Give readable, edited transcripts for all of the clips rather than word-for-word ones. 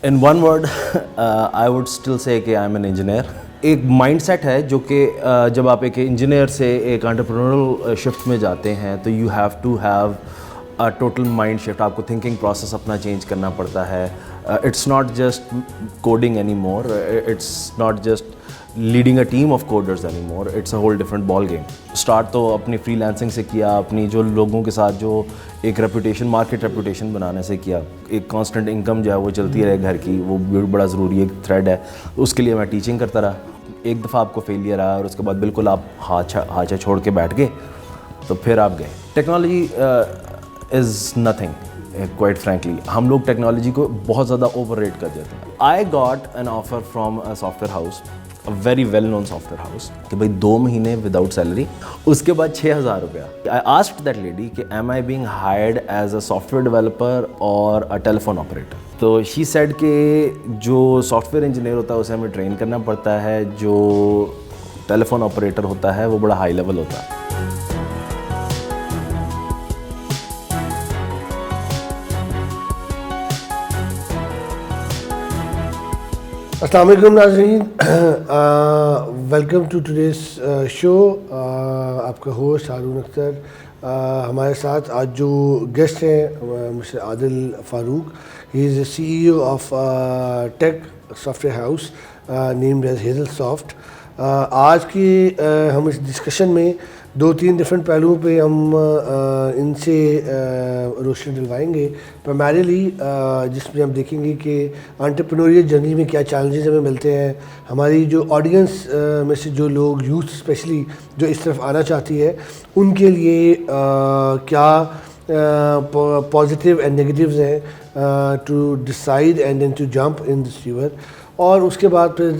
In one word, I would still say کہ I am an engineer. ایک mind set ہے جو کہ جب آپ ایک انجینئر سے ایک انٹرپرینورل شفٹ میں جاتے ہیں تو you have to have a total mind shift. آپ کو تھنکنگ پروسیس اپنا چینج کرنا پڑتا ہے. It's not just coding anymore, it's not just leading a team of coders anymore, it's a whole different ball game. Start تو اپنی free lancing سے کیا, اپنی جو لوگوں کے ساتھ جو ایک ریپوٹیشن, مارکیٹ ریپوٹیشن بنانے سے کیا. ایک کانسٹنٹ انکم جو ہے وہ چلتی رہے گھر کی, وہ بڑا ضروری ایک تھریڈ ہے. اس کے لیے میں ٹیچنگ کرتا رہا. ایک دفعہ آپ کو فیلئر آیا اور اس کے بعد بالکل آپ ہاتھ چھوڑ کے بیٹھ گئے تو پھر آپ گئے. Technology is nothing quite frankly. ہم لوگ ٹیکنالوجی کو بہت زیادہ اوور ریٹ کر دیتے ہیں. I got an offer from a soft where house, a very well known software house, کہ بھائی 2 مہینے وداؤٹ سیلری, اس کے بعد 6,000 روپیہ. I asked that lady کہ am I being hired as a software developer or a telephone operator. تو she said کہ جو سافٹ ویئر انجینئر ہوتا ہے اسے ہمیں ٹرین کرنا پڑتا ہے, جو ٹیلی فون آپریٹر ہوتا ہے وہ بڑا ہائی لیول ہوتا ہے. السلام علیکم ناظرین, ویلکم ٹو ٹوڈیز شو. آپ کا ہوسٹ ہارون اختر. ہمارے ساتھ آج جو گیسٹ ہیں mister Adil Farooq. He is a CEO of tech software house named as Hazel Soft. آج کی ہم اس ڈسکشن میں 2-3 ڈفرینٹ پہلوؤں پہ ہم ان سے روشنی ڈلوائیں گے. پرائمریلی جس میں ہم دیکھیں گے کہ انٹرپرینوریل جرنی میں کیا چیلنجز ہمیں ملتے ہیں. ہماری جو آڈینس میں سے جو لوگ, یوتھ اسپیشلی جو اس طرف آنا چاہتی ہے, ان کے لیے کیا پازیٹیو اینڈ نگیٹیوز ہیں to decide and then to jump in this river. اور اس کے بعد پھر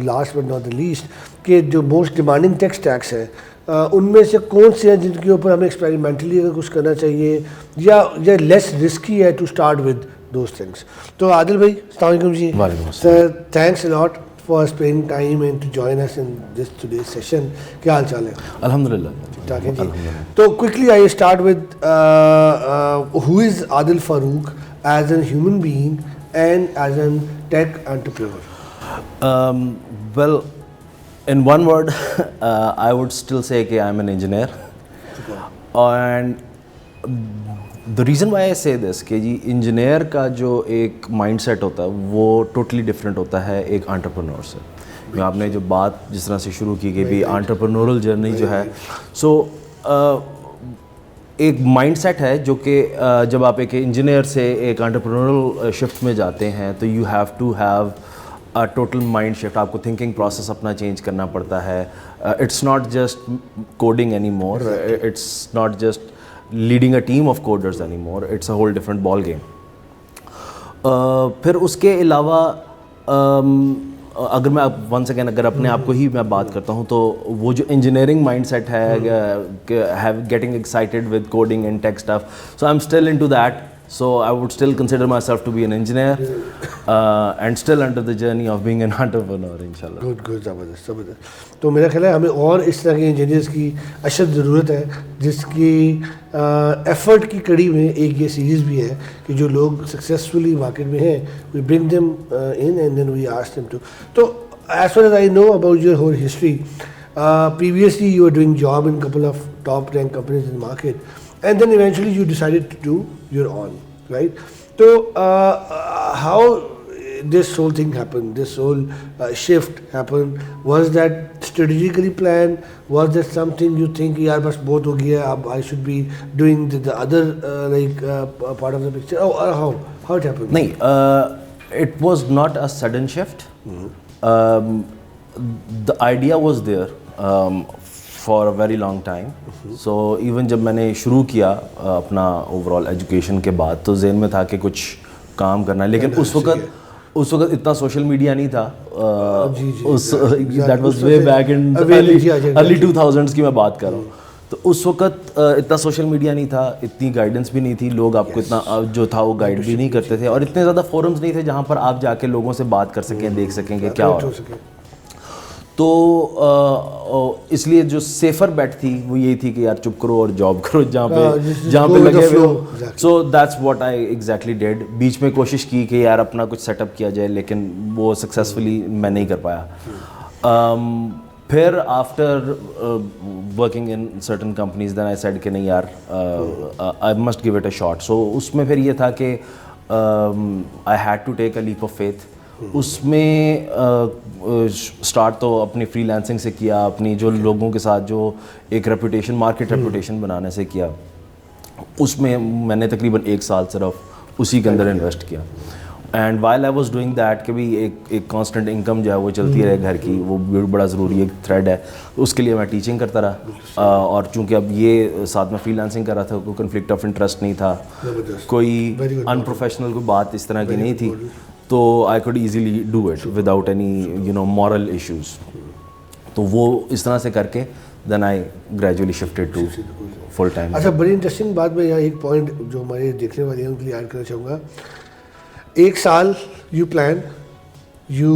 last but not the least کہ جو موسٹ ڈیمانڈنگ ٹیک اسٹیکس ہیں ان میں سے کون سے ہیں جن کے اوپر ہمیں ایکسپیریمنٹلی اگر کچھ کرنا چاہیے یا لیس رسکی ہے to start with those things. تو عادل بھائی السلام علیکم جی. Sir thanks a lot for spending time and to join us in this today's session. کیا حال چال ہے؟ الحمدللہ ٹھیک ہے جی. تو quickly I start with who is Adil Farooq as an human being and as a tech entrepreneur? Well, in one word, I would still say کہ I am an engineer. And the reason why I say this کہ جی engineer کا جو ایک mind set ہوتا ہے وہ totally different ہوتا ہے ایک انٹرپرینور سے. آپ نے جو بات جس طرح سے شروع کی کہ بھی انٹرپرینورل جرنی جو ہے, سو ایک مائنڈ سیٹ ہے جو کہ جب آپ ایک انجینئر سے ایک انٹرپرینورل شفٹ میں جاتے ہیں تو you have to have a total mind shift. آپ کو تھنکنگ پروسیس اپنا چینج کرنا پڑتا ہے. It's not just coding anymore, it's not just leading a team of coders anymore, it's a whole different ball game. پھر اس کے علاوہ اگر میں ونس اگین اگر اپنے آپ کو ہی میں بات کرتا ہوں تو وہ جو انجینئرنگ مائنڈ سیٹ ہے getting excited with coding and tech stuff, so I am still into that. So I would still consider myself to be an engineer and still under the journey of being an entrepreneur inshallah. Good, زبردست. تو میرا خیال ہے ہمیں اور اس طرح کے engineers کی اشد ضرورت ہے جس کی ایفرٹ کی کڑی میں ایک یہ سیریز بھی ہے کہ جو لوگ سکسیزفلی مارکیٹ میں ہیں we bring them in and then we ask them to. تو as far as I know about your whole history, previously you were doing job in couple of top rank companies in the market and then eventually you decided to do your own, right? So how this whole thing happened, this whole shift happened? Was that strategically planned? Was that something you think yaar bas bahut ho gaya, I should be doing the other part of the picture, or how it happened? Nahi, it was not a sudden shift. The idea was there for a very long time. So even جب میں نے شروع کیا اپنا over all education کے بعد تو ذہن میں تھا کہ کچھ کام کرنا ہے, لیکن اس وقت اتنا سوشل میڈیا نہیں تھا. That was way back in early 2000s کی میں بات کر رہا ہوں. تو اس وقت اتنا سوشل میڈیا نہیں تھا, اتنی گائیڈنس بھی نہیں تھی, لوگ آپ کو اتنا جو تھا وہ گائیڈ بھی نہیں کرتے تھے, اور اتنے زیادہ فورمز نہیں تھے جہاں پر آپ جا کے لوگوں سے بات کر سکیں, دیکھ سکیں کہ کیا ہو رہا ہے. تو اس لیے جو سیفر بیٹ تھی وہ یہی تھی کہ یار چپ کرو اور جاب کرو جہاں پہ لگے ہوئے ہو. So that's what I exactly did. بیچ میں کوشش کی کہ یار اپنا کچھ سیٹ اپ کیا جائے, لیکن وہ سکسیزفلی میں نہیں کر پایا. پھر after working in certain companies then I said کہ نہیں یار I must give it a shot. So اس میں پھر یہ تھا کہ I had to take a leap of faith. اس میں اسٹارٹ تو اپنی فری لینسنگ سے کیا, اپنی جو لوگوں کے ساتھ جو ایک ریپوٹیشن مارکیٹ ریپوٹیشن بنانے سے کیا. اس میں نے تقریباً 1 سال صرف اسی کے اندر انویسٹ کیا. And while I was doing that کہ بھی ایک کانسٹنٹ انکم جو ہے وہ چلتی رہے گھر کی, وہ بڑا ضروری ایک تھریڈ ہے. اس کے لیے میں ٹیچنگ کرتا رہا, اور چونکہ اب یہ ساتھ میں فری لینسنگ کر رہا تھا, کوئی کنفلکٹ آف انٹرسٹ نہیں تھا, کوئی ان پروفیشنل کوئی بات اس طرح کی نہیں تھی, تو I could easily do it without any moral issues. تو وہ اس طرح سے کر کے then I gradually shifted to full time. اچھا, بڑی انٹرسٹنگ بات میں یہاں ایک پوائنٹ جو ہمارے دیکھنے والے ہیں ان کے لیے ایڈ کرنا چاہوں گا. 1 سال you plan, you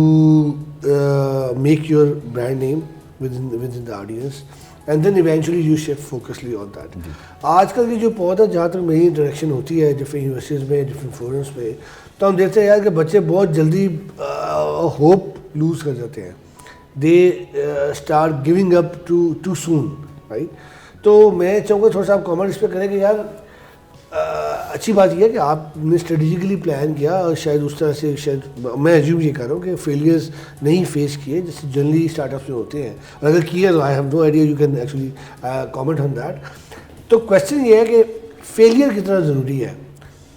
make your brand name within the audience, and then eventually you shift focusly on that. آج کل کی جو پودا جہاں تک میری انٹریکشن ہوتی ہے ڈفرینٹ یونیورسٹیز میں, ڈفرینٹ فورمس میں, تو ہم دیکھتے ہیں یار کہ بچے بہت جلدی ہوپ لوز کر جاتے ہیں. They start giving up too soon, right. تو میں چاہوں گا تھوڑا سا آپ کامنٹ اس پہ کریں کہ یار اچھی بات یہ ہے کہ آپ نے اسٹریٹجیکلی پلان کیا, اور شاید اس طرح سے شاید میں ایزیوم یہ کر رہا ہوں کہ فیلیئرز نہیں فیس کیے جیسے جنرلی اسٹارٹ اپس میں ہوتے ہیں, اور اگر کیے تو I have no idea, you can actually comment on that. تو کویشچن یہ ہے کہ فیلئر کتنا ضروری ہے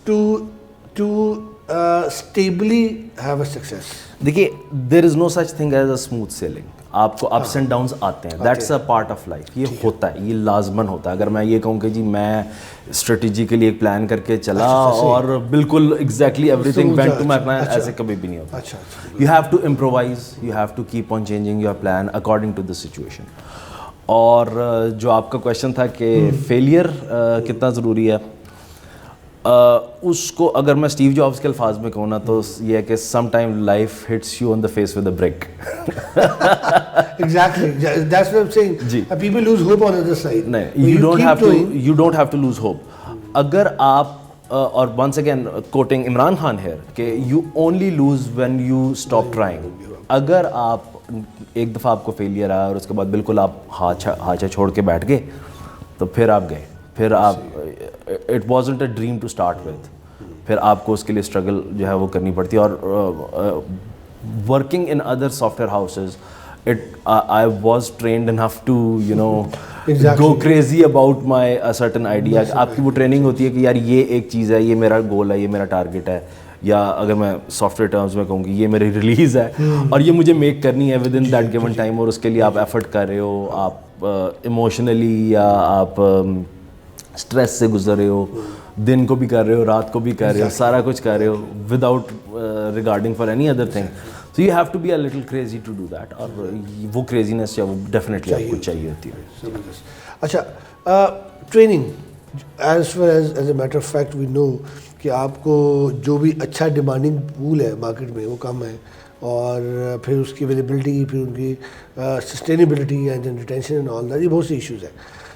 to stably have a success. دیکھیے, there is no such thing as a smooth sailing. آپ کو اپس اینڈ ڈاؤنس آتے ہیں, that's a part of life. یہ ہوتا ہے, یہ لازماً ہوتا ہے. اگر میں یہ کہوں کہ جی میں اسٹریٹجیکلی ایک پلان کر کے چلا اور بالکل exactly everything went to my plan, ایسے کبھی بھی نہیں ہوتا. You have to improvise, you have to keep on changing your plan according to the situation. اور جو آپ کا کویشچن تھا کہ فیلئر کتنا ضروری ہے, اس کو اگر میں اسٹیو جابس کے الفاظ میں کہوں نا تو یہ ہے کہ sometime life hits you on the face with a break. Exactly, that's what I'm saying. جی, people lose hope on the other side. نہیں, you don't have to lose hope. اگر آپ, اور once again quoting Imran Khan here, کہ you only lose when you stop trying. اگر آپ ایک دفعہ آپ کو فیلئر آیا اور اس کے بعد بالکل آپ ہاچا چھوڑ کے بیٹھ گئے, تو پھر آپ گئے, پھر آپ it wasn't a dream to start with. پھر آپ کو اس کے لیے اسٹرگل جو ہے وہ کرنی پڑتی ہے. اور working in other soft where houses, I was trained enough to go crazy about my certain idea. آپ کی وہ ٹریننگ ہوتی ہے کہ یار یہ ایک چیز ہے, یہ میرا گول ہے, یہ میرا ٹارگیٹ ہے, یا اگر میں سافٹ ویئر ٹرمز میں کہوں گی یہ میری ریلیز ہے اور یہ مجھے میک کرنی ہے with in that given time, اور اس کے لیے آپ ایفرٹ کر رہے ہو, آپ ایموشنلی یا آپ اسٹریس سے گزر رہے ہو, دن کو بھی کر رہے ہو, رات کو بھی کر رہے ہو, سارا کچھ کر رہے ہو without regarding for any other thing. So you have to be a little crazy to do that, اور وہ craziness جو وہ definitely آپ کو چاہیے ہوتی ہے. اچھا, training as far as a matter of fact we know کہ آپ کو جو بھی اچھا ڈیمانڈنگ پول ہے مارکیٹ میں وہ کم ہے, اور پھر اس کی اویلیبلٹی, پھر ان کی sustainability and retention and all that, یہ بہت سے ایشوز ہیں.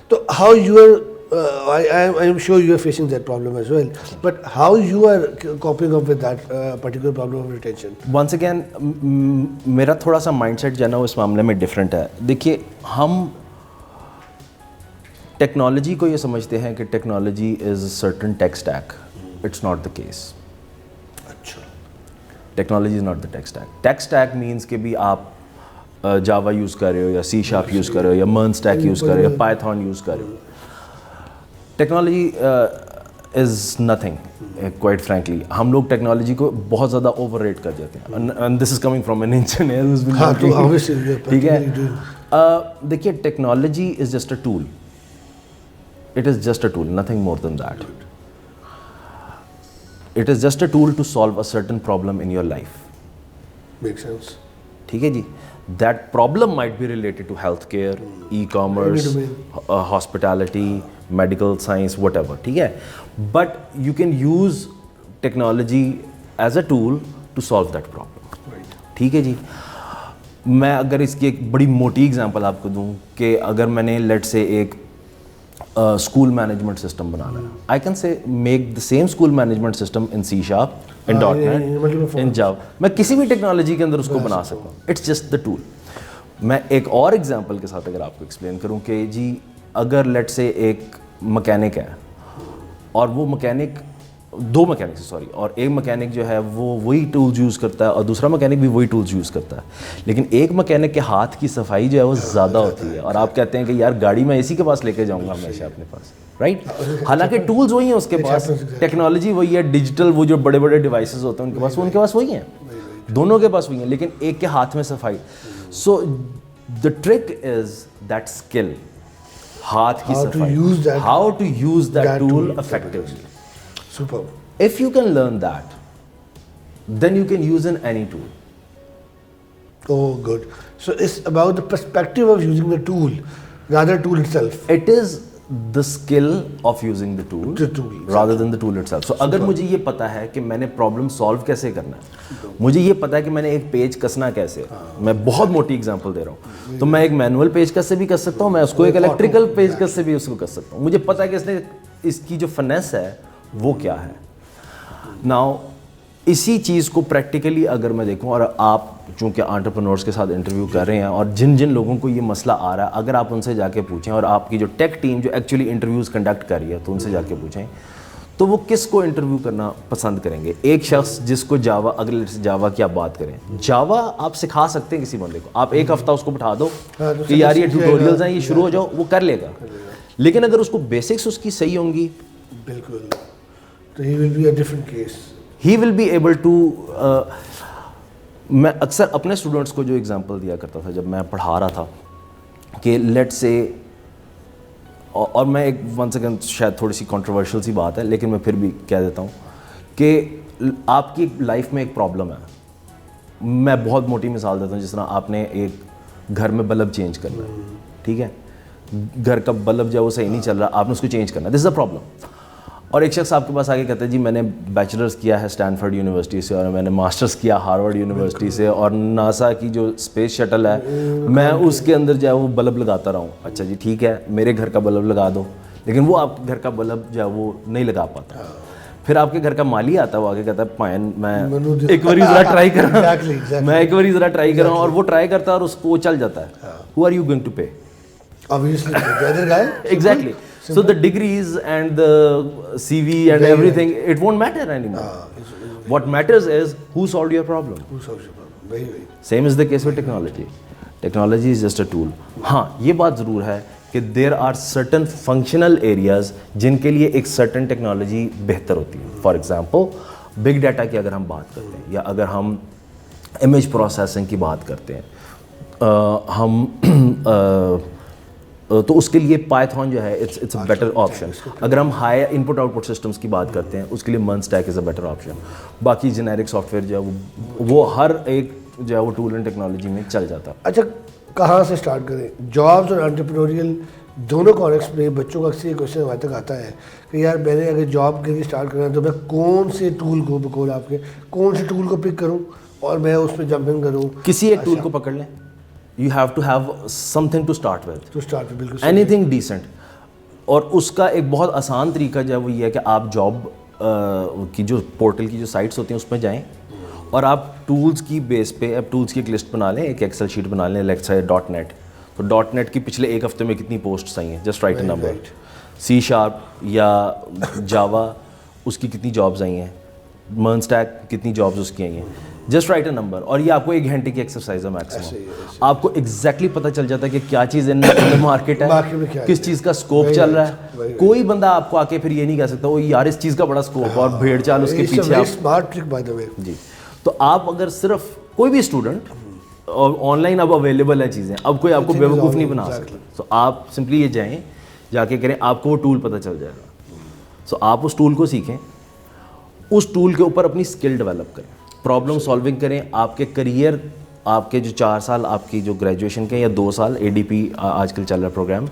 تو how you are, I am sure you are facing that problem as well, but how you are coping up with that particular problem of retention? Once again, میرا تھوڑا سا mind set جو ہے نا اس معاملے میں ڈفرینٹ ہے. دیکھیے, ہم ٹیکنالوجی کو یہ سمجھتے ہیں کہ technology is certain tech stack. It's not the case. اچھا, technology is not the tech stack. Tech stack means کہ بھی آپ جاوا یوز کر رہے ہو, یا سی شارپ یوز کر رہے ہو, یا مرن اسٹیک یوز کر رہے ہو, یا پائتھون یوز کر رہے ہو. Technology is nothing, quite frankly. ہم لوگ ٹیکنالوجی کو بہت زیادہ اوور ریٹ کر دیتے ہیں, and this is coming from an engineer. ٹھیک ہے, دیکھیے technology is just a tool. It is just a tool, nothing more than that. It is just a tool to solve a certain problem in your life. Make sense. ٹھیک ہے جی, that problem might be related to healthcare, e-commerce, hospitality, medical science, whatever. ٹھیک ہے, but you can use technology as a tool to solve that problem. ٹھیک ہے جی. میں اگر اس کی ایک بڑی موٹی اگزامپل آپ کو دوں کہ اگر میں نے لیٹ سے ایک اسکول مینجمنٹ سسٹم بنانا ہے, I can say make the same school management system in C sharp, in dot net, in Java. میں کسی بھی ٹیکنالوجی کے اندر اس کو بنا سکتا ہوں, اٹس جسٹ دا ٹول. میں ایک اور ایگزامپل کے ساتھ اگر آپ کو ایکسپلین کروں کہ جی اگر لیٹ سے ایک مکینک ہے اور وہ مکینک, دو مکینک سوری, اور ایک مکینک جو ہے وہ وہی ٹولز یوز کرتا ہے اور دوسرا مکینک بھی وہی ٹولز یوز کرتا ہے, لیکن ایک مکینک کے ہاتھ کی صفائی جو ہے وہ زیادہ ہوتی ہے, اور آپ کہتے ہیں کہ یار گاڑی میں اسی کے پاس لے کے جاؤں گا ہمیشہ اپنے پاس, رائٹ. حالانکہ ٹولز وہی ہیں اس کے پاس, ٹیکنالوجی وہی ہے, ڈیجیٹل وہ جو بڑے بڑے ڈیوائسز ہوتے ہیں ان کے پاس, وہ ان کے پاس وہی ہیں, دونوں کے پاس وہی ہیں, لیکن ایک کے ہاتھ میں صفائی. So the trick is that skill, ہاتھ کی صفائی, how to use that tool effectively. Superb. If you can learn that, then you can use in any tool. Oh, good. So it's about the perspective of using the tool, rather tool itself. It is the skill of using the tool, rather than the tool itself. So اگر مجھے یہ پتا ہے کہ میں نے problem solve کیسے کرنا ہے, مجھے یہ پتا ہے کہ میں نے ایک پیج کسنا کیسے, میں بہت موٹی ایگزامپل دے رہا ہوں, تو میں ایک مینول پیج کس سے بھی کس سکتا ہوں, میں اس کو ایک الیکٹریکل پیج کس سے بھی اس کو کس سکتا ہوں. مجھے پتا ہے کہ اس نے اس کی جو فنیس ہے وہ کیا ہے. ناؤ اسی چیز کو پریکٹیکلی اگر میں دیکھوں, اور آپ چونکہ انٹرپرینورس کے ساتھ انٹرویو کر رہے ہیں اور جن جن لوگوں کو یہ مسئلہ آ رہا ہے, اگر آپ ان سے جا کے پوچھیں, اور آپ کی جو ٹیک ٹیم جو ایکچولی انٹرویوز کنڈکٹ کر رہی ہے تو ان سے جا کے پوچھیں, تو وہ کس کو انٹرویو کرنا پسند کریں گے. ایک شخص جس کو جاوا, اگر جاوا کی آپ بات کریں, جاوا آپ سکھا سکتے ہیں کسی بندے کو, آپ ایک ہفتہ اس کو بٹھا دو کہ یار یہ ٹیوٹوریلز ہیں, یہ شروع ہو جاؤ, وہ کر لے گا. لیکن اگر اس کو بیسکس اس کی صحیح ہوں گی, بالکل, تو he will be a different case. He will be able to میں اکثر اپنے اسٹوڈنٹس کو جو ایگزامپل دیا کرتا تھا جب میں پڑھا رہا تھا کہ لیٹ سے, اور میں ایک ون سیکنڈ شاید تھوڑی سی کنٹروورشل سی بات ہے لیکن میں پھر بھی کہہ دیتا ہوں کہ آپ کی لائف میں ایک پرابلم ہے. میں بہت موٹی مثال دیتا ہوں, جس طرح آپ نے ایک گھر میں بلب چینج کرنا ہے, ٹھیک ہے, گھر کا بلب جو ہے وہ صحیح نہیں چل رہا, آپ نے اس کو چینج کرنا ہے, دس از اے پرابلم. اور ایک شخص آپ کے پاس آگے کہتا ہے جی میں نے بیچلرز کیا ہے اسٹینفورڈ یونیورسٹی سے, اور میں نے ماسٹرز کیا ہارورڈ یونیورسٹی سے, اور ناسا کی جو اسپیس شٹل ہے میں اس کے اندر جو ہے وہ بلب لگاتا رہا ہوں. اچھا جی ٹھیک ہے, میرے گھر کا بلب لگا دو, لیکن وہ آپ کے گھر کا بلب جو ہے وہ نہیں لگا پاتا. پھر آپ کے گھر کا مالی آتا ہے, وہ آگے کہتا ہے پائن میں ایک باری ذرا ٹرائی کر رہا ہوں, میں ایک باری ذرا ٹرائی کر رہا ہوں, اور وہ ٹرائی کرتا ہے اور اس کو وہ چل جاتا ہے. Who are you going to pay? Obviously, the other guy. Exactly. So the degrees and the CV and everything, it won't matter anymore. What matters is who solved your problem. Who solves your problem? Very, very. Same is the case with technology. Technology is just a tool. ہاں یہ بات ضرور ہے کہ there are certain functional areas جن کے لیے ایک certain technology بہتر ہوتی ہے. For example, big data کی اگر ہم بات کرتے ہیں, یا اگر ہم image processing کی بات کرتے ہیں, ہم تو اس کے لیے پائتھون جو ہے اٹس اے بیٹر آپشن. اگر ہم high in put out put systems کی بات کرتے ہیں, اس کے لیے مرن stack is a better option. باقی جنیرک سافٹ ویئر جو ہے وہ ہر ایک جو ہے وہ ٹول اینڈ ٹیکنالوجی میں چل جاتا. اچھا کہاں سے اسٹارٹ کریں؟ جابس اور انٹرپرینوریل دونوں کانٹیکسٹ میں بچوں کا اکثر یہ کوشچن ہمارے تک آتا ہے کہ یار میں نے اگر جاب کے لیے اسٹارٹ کرنا ہے تو میں کون سے ٹول کو, بقول آپ کے کون سے ٹول کو پک کروں اور میں اس پہ جمپنگ کروں؟ کسی ایک ٹول کو پکڑ لیں. You have to have something to start with. To start with, بالکل anything decent. اور اس کا ایک بہت آسان طریقہ جو ہے وہ یہ ہے کہ آپ جاب کی جو پورٹل کی جو سائٹس ہوتی ہیں اس میں جائیں, اور آپ ٹولز کی بیس پہ اب ٹولز کی ایک لسٹ بنا لیں, ایک ایکسل شیٹ بنا لیں, لیٹس سے ڈاٹ نیٹ. تو ڈاٹ نیٹ کی پچھلے ایک ہفتے میں کتنی پوسٹس آئی ہیں, just write a number. C sharp یا جاوا اس کی کتنی جابز آئی ہیں, مرن اسٹیک کتنی جابز اس کی آئی ہیں, جسٹ رائٹ اے نمبر. اور یہ آپ کو 1 گھنٹے کی ایکسرسائز ہے میکسیمم. آپ کو ایگزیکٹلی پتہ چل جاتا ہے کہ کیا چیز ان مارکیٹ ہے, کس چیز کا اسکوپ چل رہا ہے. کوئی بندہ آپ کو آ کے پھر یہ نہیں کہہ سکتا وہ یار اس چیز کا بڑا اسکوپ اور بھیڑ چال اس کے پیچھے آپ. جی تو آپ اگر صرف کوئی بھی اسٹوڈنٹ, اور آن لائن اب اویلیبل ہے چیزیں, اب کوئی آپ کو بیوقوف نہیں بنا سکتا. تو آپ سمپلی یہ جائیں, جا کے کریں, آپ کو وہ ٹول پتہ چل جائے گا. سو آپ اس ٹول کو سیکھیں, اس ٹول کے اوپر اپنی اسکل ڈیولپ کریں, پرابلم سالونگ کریں. آپ کے کریئر, آپ کے جو 4 سال آپ کی جو گریجویشن کے یا 2 سال ADP آج کل چل رہا ہے پروگرام,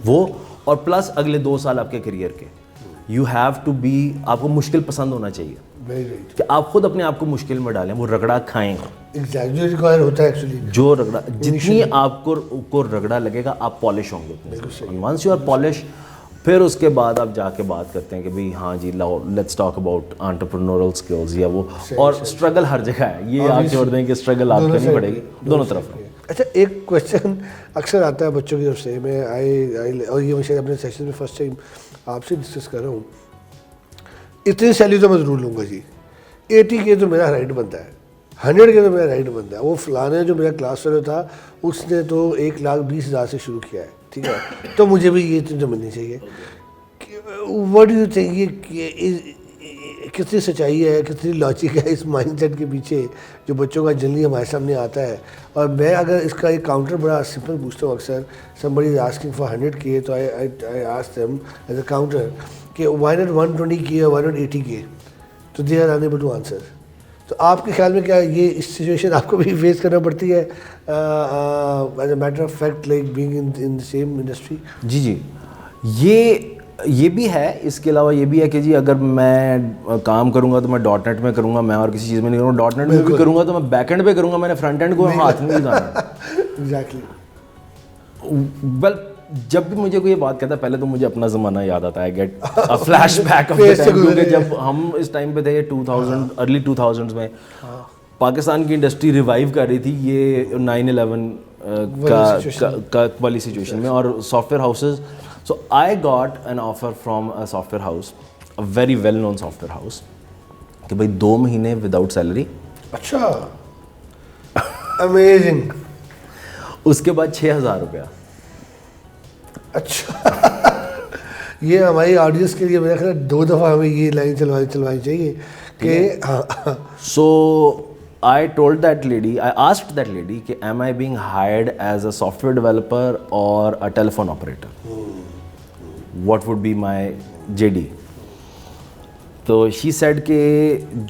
وہ اور پلس اگلے 2 سال آپ کے کریئر کے, یو ہیو ٹو بی, آپ کو مشکل پسند ہونا چاہیے. Very right. کہ آپ خود اپنے آپ کو مشکل میں ڈالیں, وہ رگڑا کھائیں. Exactly. جو require ہوتا ہے ایکچولی. جو رگڑا, جتنی آپ کو رگڑا لگے گا آپ پالش ہوں گے. ونس یو آر پالش, پھر اس کے بعد آپ جا کے بات کرتے ہیں کہ بھئی ہاں جی let's talk about entrepreneurial skills یا وہ. اور اسٹرگل ہر جگہ ہے, یہ آپ چھوڑ دیں کہ اسٹرگل آپ کرنی پڑے گی دونوں طرف. اچھا, ایک کویشچن اکثر آتا ہے بچوں کی طرف سے, میں اور یہ میں اپنے سیشن میں فرسٹ ٹائم آپ سے ڈسکس کر رہا ہوں. اتنی سیلری تو میں ضرور لوں گا جی, 80K تو میرا رائٹ بنتا ہے, 100K تو میرا رائٹ بنتا ہے. وہ فلانا جو میرا کلاس فیلو تھا اس نے تو 1,20,000 سے شروع کیا ہے, ٹھیک ہے, تو مجھے بھی یہ چیز ملنی چاہیے. واٹ ڈو یو تھنک, یہ کتنی سچائی ہے, کتنی لاجک ہے اس مائنڈ سیٹ کے پیچھے جو بچوں کا جنرلی ہمارے سامنے آتا ہے؟ اور میں اگر اس کا ایک کاؤنٹر بڑا سمپل پوچھتا ہوں, اکثر somebody is asking for 100K, تو I ask them as a counter کہ why not 120K or why not 80K, تو they are unable to answer. تو آپ کے خیال میں کیا یہ اس سچویشن آپ کو بھی فیس کرنا پڑتی ہے as a matter of fact, like being in the same industry؟ جی جی, یہ بھی ہے. اس کے علاوہ یہ بھی ہے کہ جی اگر میں کام کروں گا تو میں ڈاٹ نیٹ میں کروں گا, میں اور کسی چیز میں نہیں کروں گا. ڈاٹ نیٹ میں بھی کروں گا تو میں بیک اینڈ پہ کروں گا, میں نے فرنٹ اینڈ کو ہاتھ میں لگانا. ایگزیکٹلی. ویل جب بھی مجھے کوئی یہ بات کہتا ہے پہلے تو مجھے اپنا زمانہ یاد آتا ہے, get flashback of the time, کیونکہ جب ہم اس ٹائم پہ تھے 2000 ارلی 2000s میں پاکستان کی انڈسٹری ریوائیو کر رہی تھی یہ 9/11 کا والی سچویشن میں, اور soft where houses. So I got an offer from a software house, a very well-known software house, کہ بھائی 2 مہینے وداؤٹ سیلری. اچھا, امیزنگ. اس کے بعد 6,000 روپیہ. اچھا, یہ ہماری آڈینس کے لیے میرا خیال 2 دفعہ ہمیں یہ لائن چلوانی چاہیے کہ So I told that lady, I asked that lady کہ am I being hired as a software developer or a telephone operator? What would be my JD? تو she said کہ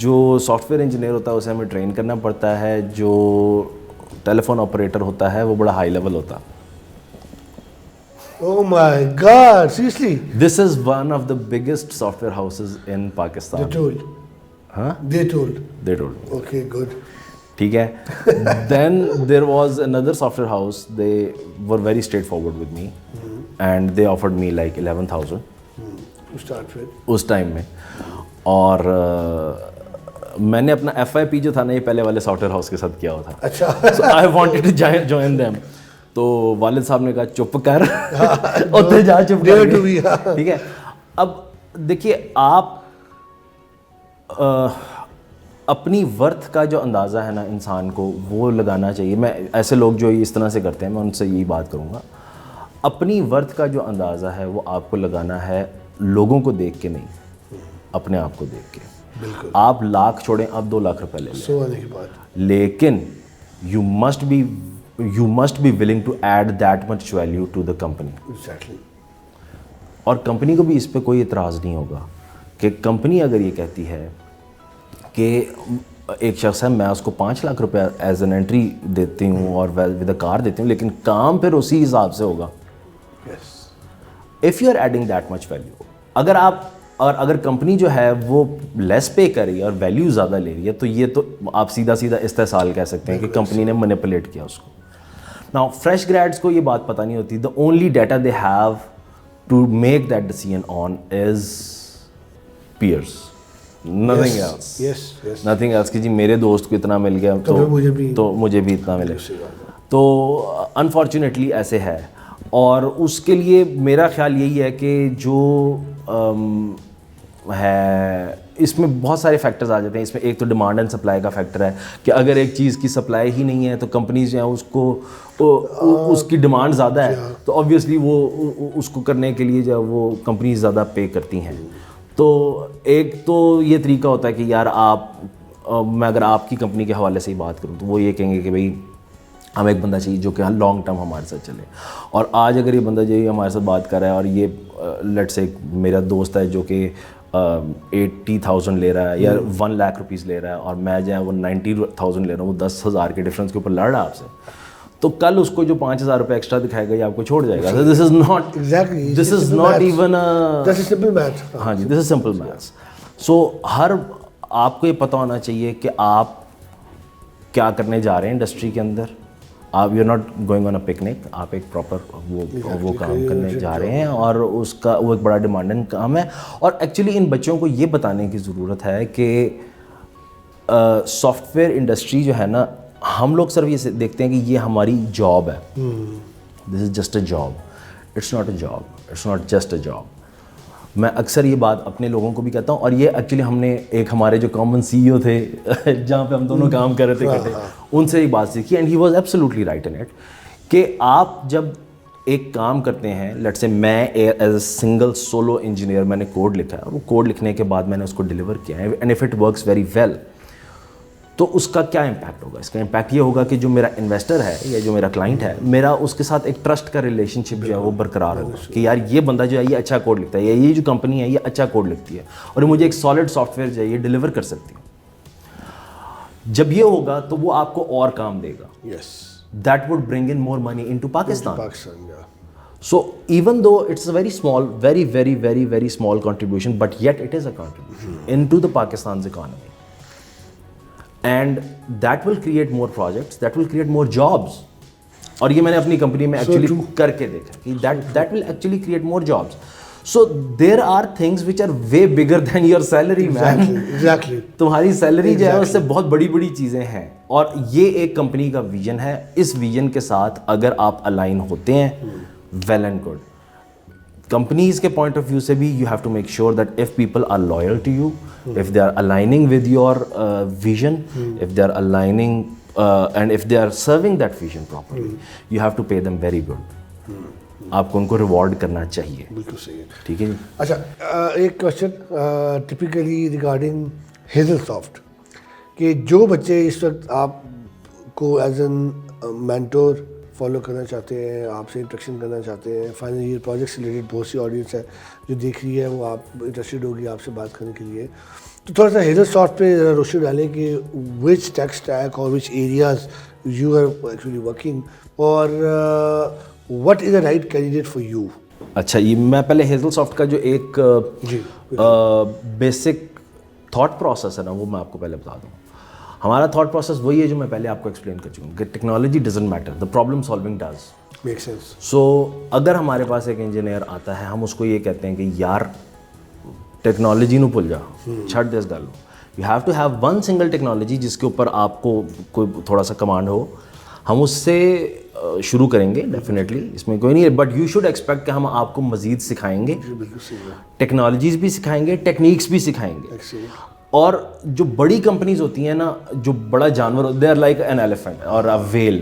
جو سافٹ ویئر انجینئر ہوتا ہے اسے ہمیں train کرنا پڑتا ہے, جو ٹیلیفون آپریٹر ہوتا ہے وہ بڑا ہائی لیول ہوتا. Oh my God, seriously? This is one of the biggest software houses in Pakistan. They told. Huh? They told. They told. Okay, good. ٹھیک ہے. Then there was another software house, they were very straightforward with me and they offered me like 11,000 to start with. اس time میں. اور میں نے اپنا FIP جو تھا نا یہ پہلے والے سافٹ ویئر ہاؤس کے ساتھ کیا ہوا تھا. اچھا. So I wanted to join them. تو والد صاحب نے کہا چپ کر, اتنے جا چپ کر. ٹھیک ہے. اب دیکھیے آپ اپنی ورتھ کا جو اندازہ ہے نا انسان کو وہ لگانا چاہیے. میں ایسے لوگ جو اس طرح سے کرتے ہیں میں ان سے یہی بات کروں گا, اپنی ورتھ کا جو اندازہ ہے وہ آپ کو لگانا ہے لوگوں کو دیکھ کے نہیں, اپنے آپ کو دیکھ کے. بالکل. آپ لاکھ چھوڑیں, آپ 2 لاکھ روپے لے لیں, لیکن you must be willing to add that much value to the company. اور کمپنی کو بھی اس پہ کوئی اعتراض نہیں ہوگا کہ کمپنی اگر یہ کہتی ہے کہ ایک شخص ہے میں اس کو 5 لاکھ روپے ایز این انٹری دیتی ہوں اور ود اے کار دیتی ہوں, لیکن کام پھر اسی حساب سے ہوگا. If you are adding that much value, اگر کمپنی جو ہے وہ لیس پے کر رہی ہے اور ویلیو زیادہ لے رہی ہے تو یہ تو آپ سیدھا استحصال کہہ سکتے ہیں کہ کمپنی نے مینیپولیٹ کیا اس کو. ناؤ فریش گریڈس کو یہ بات پتہ نہیں ہوتی. The only data they have to make that decision on is peers, nothing else. Nothing else کہ جی میرے دوست کو اتنا مل گیا تو مجھے بھی اتنا ملے. تو انفارچونیٹلی ایسے ہے. اور اس کے لیے میرا خیال یہی ہے کہ جو ہے اس میں بہت سارے فیکٹرز آ جاتے ہیں. اس میں ایک تو ڈیمانڈ اینڈ سپلائی کا فیکٹر ہے کہ اگر ایک چیز کی سپلائی ہی نہیں ہے تو کمپنیز جو ہیں اس کو اس کی ڈیمانڈ زیادہ ہے تو آبویسلی وہ اس کو کرنے کے لیے جو ہے وہ کمپنیز زیادہ پے کرتی ہیں. تو ایک تو یہ طریقہ ہوتا ہے کہ یار میں اگر آپ کی کمپنی کے حوالے سے ہی بات کروں تو وہ یہ کہیں گے کہ بھائی ہم ایک بندہ چاہیے جو کہ لانگ ٹرم ہمارے ساتھ چلے. اور آج اگر یہ بندہ جو ہے ہمارے ساتھ بات کر رہا ہے اور یہ لیٹ سے میرا دوست ہے جو کہ 80,000 لے رہا ہے یا 1 لاکھ روپیز لے رہا ہے اور میں جو ہے وہ 90,000 لے رہا ہوں, وہ 10,000 کے ڈفرینس کے اوپر لڑ رہا ہے آپ سے, تو کل اس کو جو 5,000 روپے ایکسٹرا دکھائے گا یہ آپ کو چھوڑ جائے گا. دس از ناٹ ایون. ہاں جی, دس از سمپل میتھس. سو آپ کو یہ پتہ ہونا چاہیے کہ آپ کیا کرنے جا رہے ہیں انڈسٹری کے اندر. آپ you not going on a picnic, آپ ایک پراپر وہ کام کرنے جا رہے ہیں, اور اس کا وہ ایک بڑا ڈیمانڈنگ کام ہے. اور ایکچولی ان بچوں کو یہ بتانے کی ضرورت ہے کہ سافٹ ویئر انڈسٹری جو ہے نا, ہم لوگ صرف یہ دیکھتے ہیں کہ یہ ہماری جاب ہے. This is just a job, it's not a job, it's not just a job. میں اکثر یہ بات اپنے لوگوں کو بھی کہتا ہوں, اور یہ ایکچولی ہم نے ایک ہمارے جو کامن سی ای او تھے جہاں پہ ہم دونوں کام کر رہے تھے اکٹھے, ان سے یہ بات سیکھی, and he was absolutely right in it, کہ آپ جب ایک کام کرتے ہیں, لیٹ سے میں as a single solo engineer میں نے کوڈ لکھا ہے, اور وہ کوڈ لکھنے کے بعد میں نے اس کو ڈلیور کیا ہے, and if it works very well, تو اس کا کیا امپیکٹ ہوگا؟ اس کا امپیکٹ یہ ہوگا کہ جو میرا انویسٹر ہے یا جو میرا کلائنٹ ہے, میرا اس کے ساتھ ایک ٹرسٹ کا ریلیشن شپ جو ہے وہ برقرار ہوگا کہ یار یہ بندہ جو ہے یہ اچھا کوڈ لکھتا ہے, یا یہ جو کمپنی ہے یہ اچھا کوڈ لکھتی ہے, اور مجھے ایک سالڈ سافٹ ویئر جو ہے یہ ڈلیور کر سکتی ہے. جب یہ ہوگا تو وہ آپ کو اور کام دے گا. That would bring in more money into Pakistan. So even though it's a very small, very small contribution, but yet it is a contribution into the Pakistan's economy. And that will create more projects, that will create more jobs. اور یہ میں نے اپنی company میں actually کر کے دیکھا کہ that will actually create more jobs. So there are things which are way bigger than your salary, man. Exactly. تمہاری سیلری جو ہے اس سے بہت بڑی بڑی چیزیں ہیں, اور یہ ایک کمپنی کا ویژن ہے. اس ویژن کے ساتھ اگر آپ الائن ہوتے ہیں, well and good. Companies کے point of view سے بھی you have to make sure that if people are loyal to you, if they are aligning with your vision, if they are aligning and if they are serving that vision properly, you have to pay them very good. آپ کو ان کو reward کرنا چاہیے. بالکل صحیح ہے. ٹھیک ہے جی. اچھا, ایک question typically regarding hazel soft, کہ جو بچے اس وقت آپ کو ایز این مینٹور فالو کرنا چاہتے ہیں, آپ سے انٹریکشن کرنا چاہتے ہیں, فائنل ایئر پروجیکٹ سے ریلیٹڈ بہت سی آڈینس ہے جو دیکھ رہی ہے, وہ آپ انٹرسٹیڈ ہوگی آپ سے بات کرنے کے لیے, تو تھوڑا سا ہیزل سافٹ پہ روشنی ڈالیں کہ وچ ٹیک اسٹیک اور which areas you are actually working, اور what is the right candidate for you. اچھا, یہ میں پہلے ہیزل سافٹ کا جو ایک بیسک تھاٹ پروسیس ہے نا, وہ میں آپ کو پہلے بتا دوں. ہمارا تھاٹ پروسیس وہی ہے جو میں پہلے آپ کو ایکسپلین کر چکا ہوں کہ technology doesn't matter, the problem solving does. Make sense. So اگر ہمارے پاس ایک انجینئر آتا ہے, ہم اس کو یہ کہتے ہیں کہ یار ٹیکنالوجی نو بھول جا, چھٹ دس گل. You have to have one single technology جس کے اوپر آپ کو کوئی تھوڑا سا کمانڈ ہو. ہم اس سے شروع کریں گے ڈیفینیٹلی, اس میں کوئی نہیں ہے, بٹ یو شوڈ ایکسپیکٹ کہ ہم آپ کو مزید سکھائیں گے, ٹیکنالوجیز بھی سکھائیں گے, ٹیکنیکس بھی سکھائیں گے. اور جو بڑی کمپنیز ہوتی ہیں نا, جو بڑا جانور, they are like an elephant اور اے ویل.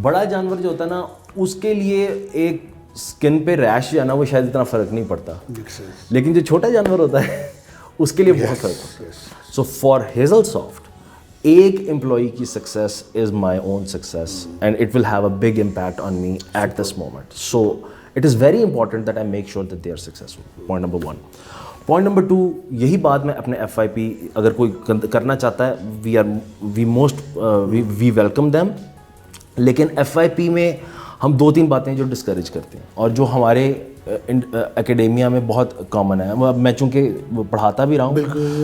بڑا جانور جو ہوتا ہے نا, اس کے لیے ایک اسکن پہ ریش جو ہے نا وہ شاید اتنا فرق نہیں پڑتا, لیکن جو چھوٹا جانور ہوتا ہے اس کے لیے بہت فرق ہوتا ہے. سو فار ہیزل سافٹ, ایک امپلائی کی success is my own success, and it will have a big impact on me at this moment. So it is very important that I make sure that they are successful. Point number 1. Point number 2, یہی بات میں اپنے F آئی پی اگر کوئی کرنا چاہتا ہے, we welcome them. لیکن ایف آئی پی میں ہم 2-3 باتیں جو ڈسکریج کرتے ہیں, اور جو ہمارے اکیڈیمیا میں بہت کامن ہے. میں چونکہ پڑھاتا بھی رہا ہوں,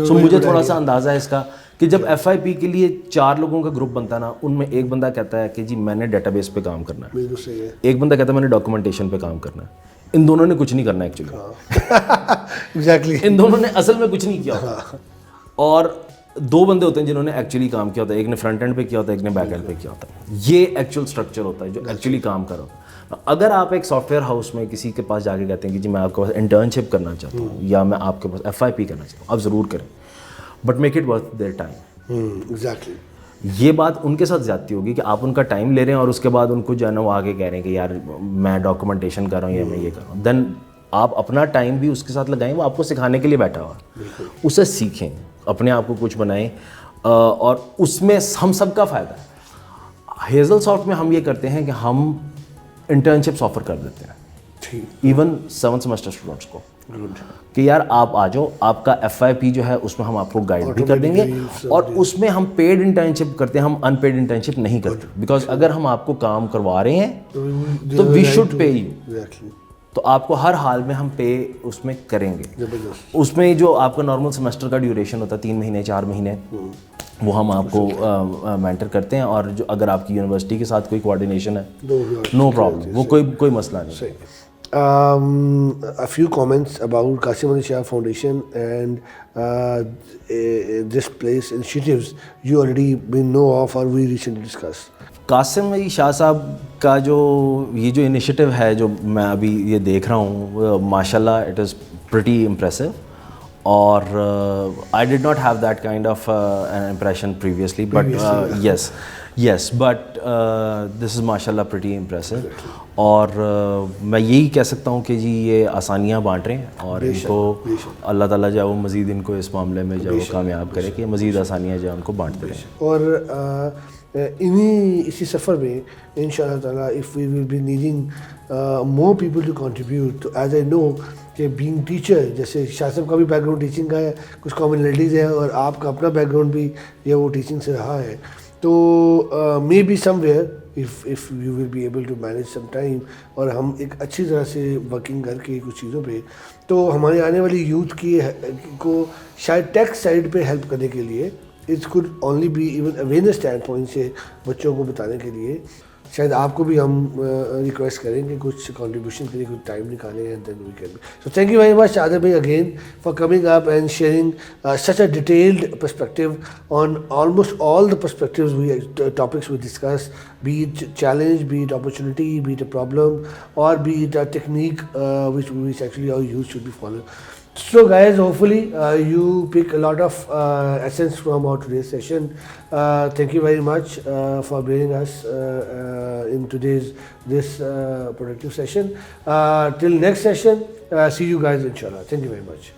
سو مجھے تھوڑا سا اندازہ ہے اس کا, کہ جب ایف آئی پی کے لیے 4 لوگوں کا گروپ بنتا ہے نا, ان میں ایک بندہ کہتا ہے کہ جی میں نے ڈیٹا بیس پہ کام کرنا ہے, ایک بندہ کہتا ہے میں نے ڈاکومنٹیشن پہ کام کرنا ہے. ان دونوں نے کچھ نہیں کرنا ایکچولی, ان دونوں نے اصل میں کچھ نہیں کیا ہوتا. اور 2 بندے ہوتے ہیں جنہوں نے ایکچولی کام کیا ہوتا ہے, ایک نے فرنٹ اینڈ پہ کیا ہوتا ہے, ایک نے بیک اینڈ پہ کیا ہوتا ہے. یہ ایکچوئل اسٹرکچر ہوتا ہے جو ایکچولی کام کر رہا ہوتا ہے. اگر آپ ایک سافٹ ویئر ہاؤس میں کسی کے پاس جا کے کہتے ہیں کہ جی میں آپ کے پاس انٹرنشپ کرنا چاہتا ہوں, یا میں آپ کے پاس ایف آئی پی کرنا چاہتا ہوں, آپ ضرور کریں, but make it worth their time. Exactly. یہ بات ان کے ساتھ زیادتی ہوگی کہ آپ ان کا ٹائم لے رہے ہیں, اور اس کے بعد ان کو جو ہے نا وہ آگے کہہ رہے ہیں کہ یار میں ڈاکومنٹیشن کر رہا ہوں یا میں یہ کر رہا ہوں. دین آپ اپنا ٹائم بھی اس کے ساتھ لگائیں, وہ آپ کو سکھانے کے لیے بیٹھا ہوا, اسے سیکھیں, اپنے آپ کو کچھ بنائیں, اور اس میں ہم سب کا فائدہ ہے. ہیزل سافٹ میں ہم یہ کرتے ہیں کہ ہم انٹرنشپس آفر کر دیتے ہیں, ایون 7 سیمسٹر اسٹوڈنٹس کو, کہ یار آپ آ جاؤ, آپ کا ایف آئی پی جو ہے اس میں ہم آپ کو گائڈ بھی کر دیں گے, اور اس میں ہم پیڈ انٹرنشپ کرتے ہیں, ہم ان پیڈ انٹرنشپ نہیں کرتے, بیکاز اگر ہم آپ کو کام کروا رہے ہیں تو وی شوڈ پے یو. تو آپ کو ہر حال میں ہم پے اس میں کریں گے. زبردست. اس میں جو آپ کا نارمل سیمسٹر کا ڈیوریشن ہوتا ہے 3 مہینے 4 مہینے, وہ ہم آپ کو مینٹر کرتے ہیں, اور جو اگر آپ کی یونیورسٹی کے ساتھ کوئی کوآرڈینیشن ہے, نو پرابلم, وہ کوئی مسئلہ نہیں. A few comments about Qasim Ali Shah Foundation and this place initiatives you already been know of or we recently discussed. Qasim Ali Shah صاحب کا جو یہ جو انیشیٹو ہے جو میں ابھی یہ دیکھ رہا ہوں, ماشاء اللہ اٹ از پریٹی امپریسو, اور I did not have that kind of impression previously, but yes but this is ماشاء اللہ پریٹی امپریسو. اور میں یہی کہہ سکتا ہوں کہ جی یہ آسانیاں بانٹ رہے ہیں, اور ان کو اللہ تعالیٰ جو ہے وہ مزید ان کو اس معاملے میں جو ہے وہ کامیاب کرے کہ مزید آسانیاں جو ہے ان کو بانٹتے رہیں. اور اسی سفر میں ان شاء اللہ تعالیٰ if we will be needing more people to contribute, تو ایز آئی نو کہ بینگ ٹیچر, جیسے شاہ صاحب کا بھی بیک گراؤنڈ ٹیچنگ کا ہے, کچھ کامنلٹیز ہیں, اور آپ کا اپنا بیک گراؤنڈ بھی یہ وہ ٹیچنگ سے رہا ہے, تو maybe somewhere if you will be able to manage some time, اور ہم ایک اچھی طرح سے ورکنگ کر کے کچھ چیزوں پہ, تو ہمارے آنے والی یوتھ کی کو شاید ٹیک سائڈ پہ ہیلپ کرنے کے لیے it could only be even awareness stand point سے بچوں کو بتانے کے لیے شاید آپ کو بھی ہم ریکویسٹ کریں کہ کچھ کنٹریبیوشن کے لیے کچھ ٹائم نکالیں, and then we can be. So thank you very much Adil بھائی again for coming up and sharing such a detailed perspective on almost all the perspectives topics we discussed, be it challenge, be it opportunity, be it a problem, or be it a technique which actually our youth should be following. So guys, hopefully you pick a lot of essence from our today's session. Thank you very much for bearing us in today's this productive session. Till next session, see you guys inshallah. Thank you very much.